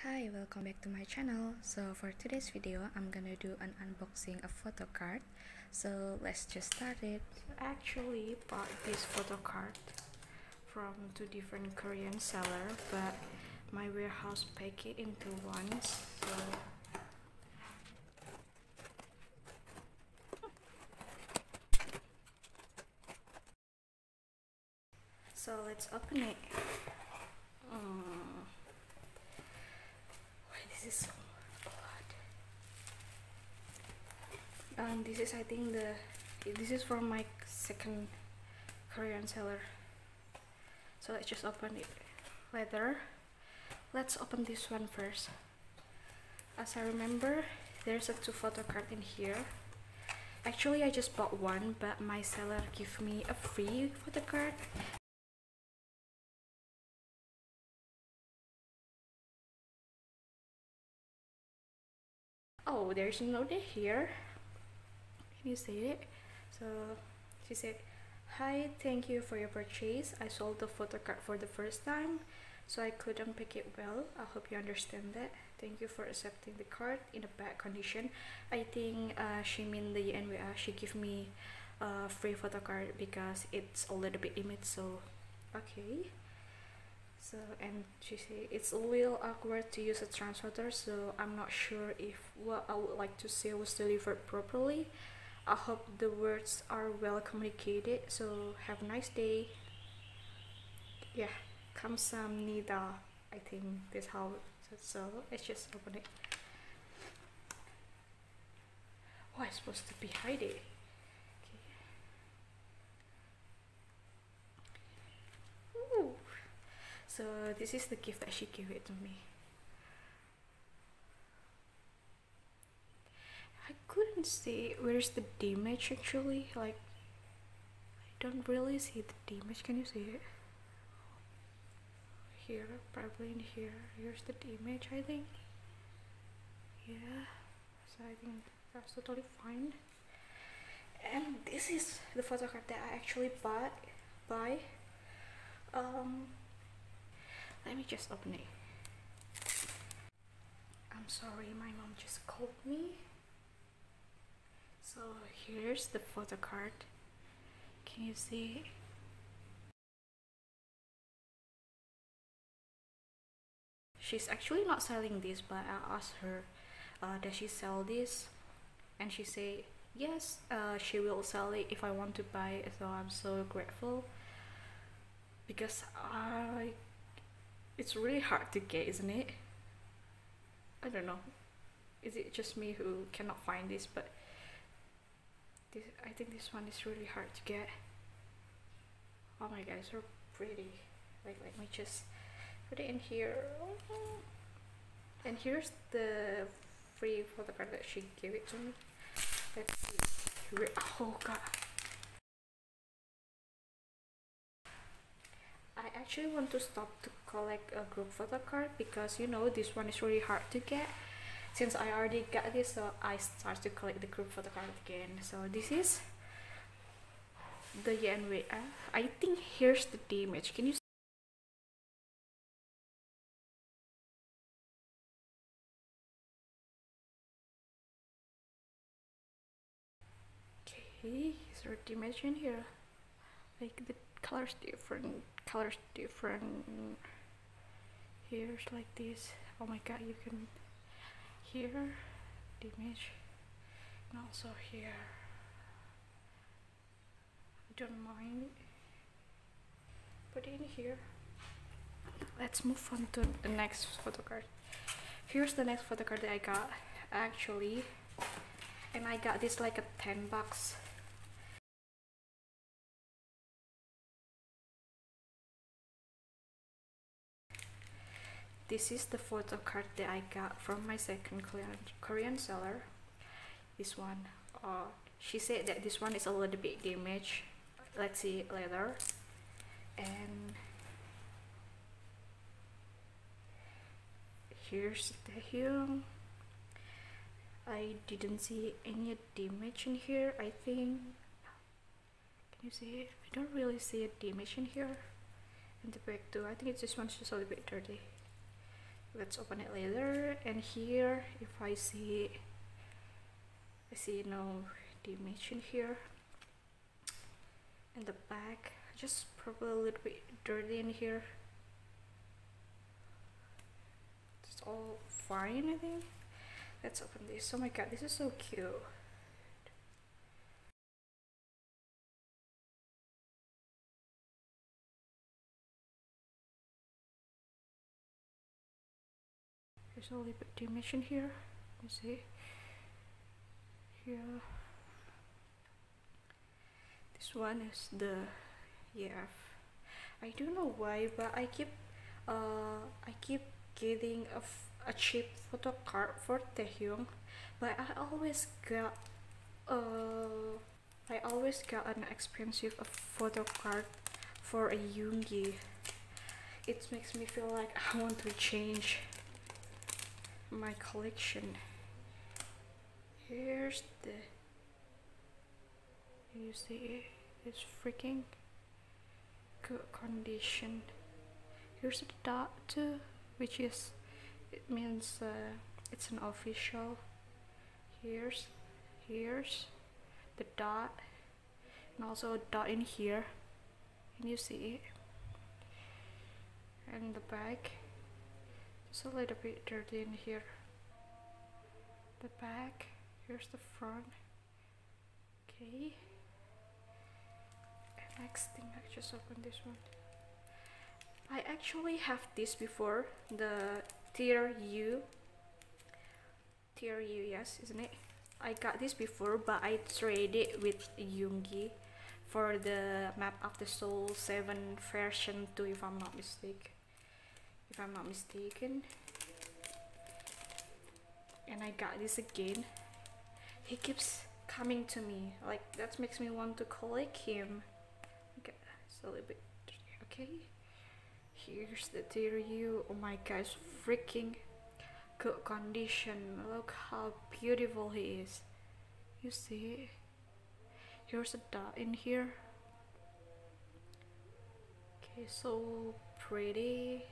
Hi, welcome back to my channel. So for today's video, I'm gonna do an unboxing of Photocard. So let's just start it. I actually bought this Photocard from two different Korean sellers, but my warehouse packed it into one. So let's open it. Why this is so blood? This is, I think, this is from my second Korean seller. So let's just open it later. Let's open this one first. As I remember, there's a two Photocard in here. Actually, I just bought one, but my seller gave me a free Photocard. Oh, there's a note here. Can you see it? So she said, "Hi, thank you for your purchase. I sold the Photocard for the first time, so I couldn't pick it well. I hope you understand that. Thank you for accepting the card in a bad condition." I think she mean the NWA. She give me a free Photocard because it's a little bit image. So okay. So, and she say it's a little awkward to use a translator, so I'm not sure if what I would like to say was delivered properly. I hope the words are well communicated. So have a nice day. Yeah, 감사합니다. I think that's how. So let's just open it. Oh, I'm supposed to be hiding. So this is the gift that she gave it to me. I couldn't see where's the damage actually. Like, I don't really see the damage. Can you see it? Here, probably in here. Here's the damage, I think. Yeah. So I think that's totally fine. And this is the Photocard that I actually bought. Let me just open it. I'm sorry, my mom just called me. So here's the Photocard. Can you see? She's actually not selling this, but I asked her, does she sell this? And she said yes, she will sell it if I want to buy it. So I'm so grateful, because it's really hard to get, isn't it? I don't know, is it just me who cannot find this? But I think this one is really hard to get. Oh my god, it's so pretty. Like, let me just put it in here. And here's the free Photocard that she gave it to me. Let's see. Oh god, I actually want to stop to collect a group Photocard, because you know this one is really hard to get. Since I already got this, so I start to collect the group Photocard again. So this is the Yanwei. I think here's the damage. Can you see? Okay, is there damage in here? Like the colors different. Here's like this. Oh my god, you can hear damage. And also here. I don't mind. Put it in here. Let's move on to the next Photocard. Here's the next Photocard that I got actually, and I got this like a 10 bucks. This is the Photocard that I got from my second Korean seller. This one, she said that this one is a little bit damaged. Let's see it later. And here's the film. I didn't see any damage in here, I think. Can you see it? I don't really see a damage in here. And the back too. I think it's this one's just a little bit dirty. let's open it later. And here, if I see no damage in here. And the back, just probably a little bit dirty in here. It's all fine, I think. Let's open this. Oh my god, this is so cute. There's a little bit damage in here. You see? Here. This one is the I don't know why, but I keep getting a cheap photo card for Taehyung, but I always got an expensive photo card for a Yoongi. It makes me feel like I want to change my collection. Here's the, you see it's freaking good condition. Here's a dot too, which is, it means it's an official. Here's the dot, and also a dot in here. Can you see it? And the back, just a little bit dirty in here. The back, here's the front. Okay. And next thing, I just open this one. I actually have this before, the tier U, yes, isn't it? I got this before, but I traded it with Yoongi for the Map of the Soul 7 version 2, if I'm not mistaken. And I got this again. He keeps coming to me, like that makes me want to collect him. Okay, it's a little bit okay. Here's the tier U. Oh my gosh, freaking good condition. Look how beautiful he is. You see? Here's a dot in here. Okay, so pretty.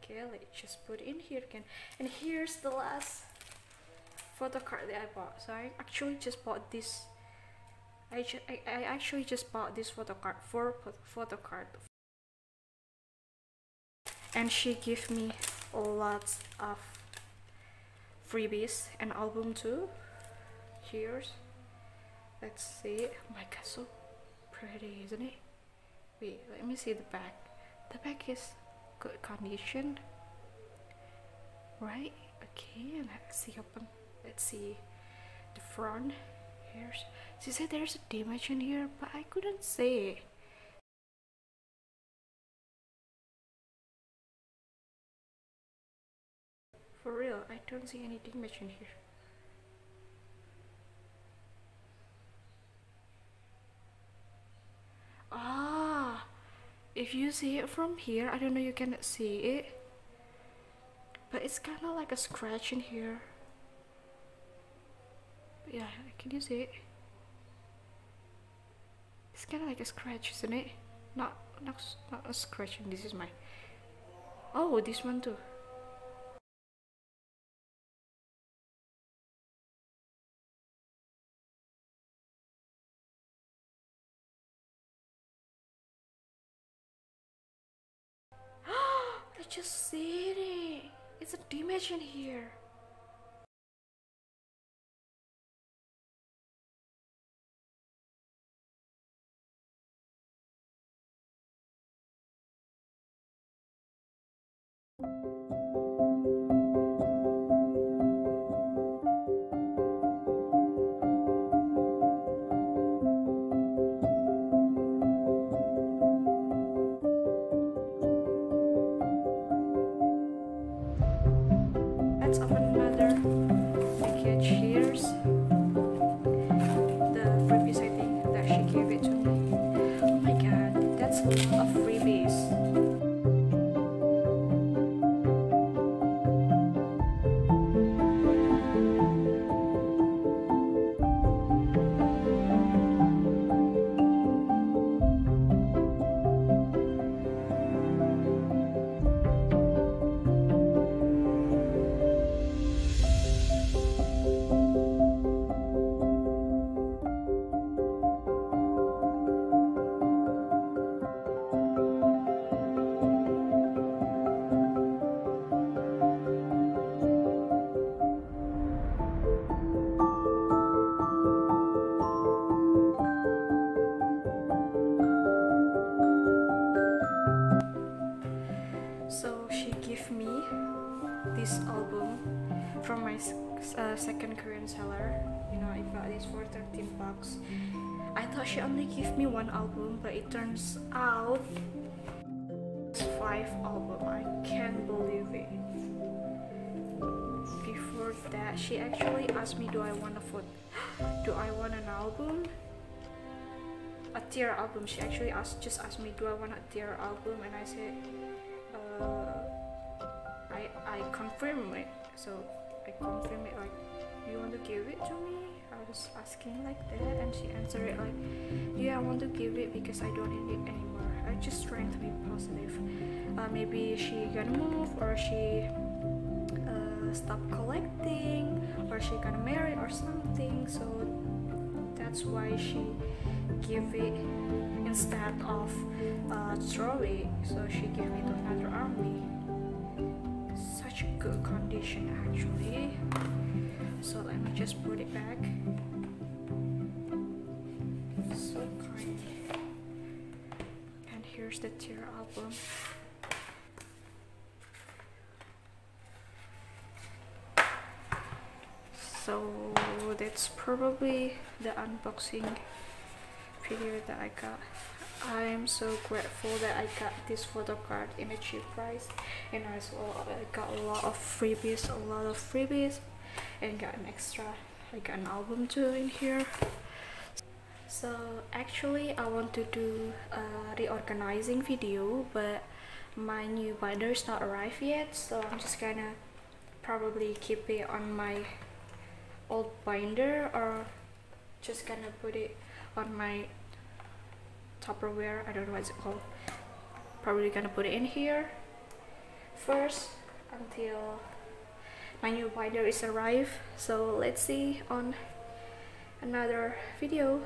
Okay, let's just put it in here again. And here's the last photo card that I bought. So I actually just bought this. I actually just bought this photo card for Photocard. And she gave me lots of freebies and album too. Here's, let's see. Oh my god, so pretty, isn't it? Wait, let me see the back. The back is good condition, right? Okay, and let's see the front. Here's, she said there's a damage in here, but I couldn't see. For real, I don't see any damage in here. Ah, if you see it from here, I don't know, you cannot see it, but it's kind of like a scratch in here. Yeah, can you see it? It's kind of like a scratch, isn't it? Not a scratch. And this is my, oh, this one too. I just see it. It's a damage in here. Let's open another package. Here's the freebies, I think, that she gave it to me. Oh my god, that's a lot of freebies. this album from my second Korean seller. You know, I bought this for 13 bucks. I thought she only gave me one album, but it turns out it's 5 albums. I can't believe it. Before that, she actually asked me, do I want an album? A tier album. She actually just asked me, do I want a tier album? And I said, I confirm it. So I confirm it, like, you want to give it to me? I was asking like that, and she answered it like, yeah, I want to give it because I don't need it anymore. I just trying to be positive. Maybe she gonna move, or she stop collecting, or she gonna marry or something. So that's why she give it instead of throw it. So she gave it to another army. Such a good condition actually. So let me just put it back. So kind. And here's the tier album. So that's probably the unboxing video that I got. I'm so grateful that I got this Photocard in a cheap price, and as well I got a lot of freebies, and got an extra, I got an album too in here. So actually I want to do a reorganizing video, but my new binder is not arrived yet, so I'm just gonna probably keep it on my old binder, or just gonna put it on my Tupperware. I don't know what it's called. Probably gonna put it in here first until my new binder is arrived. So let's see on another video.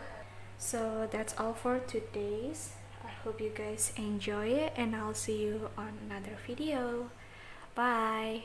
So that's all for today's. I hope you guys enjoy it, and I'll see you on another video. Bye.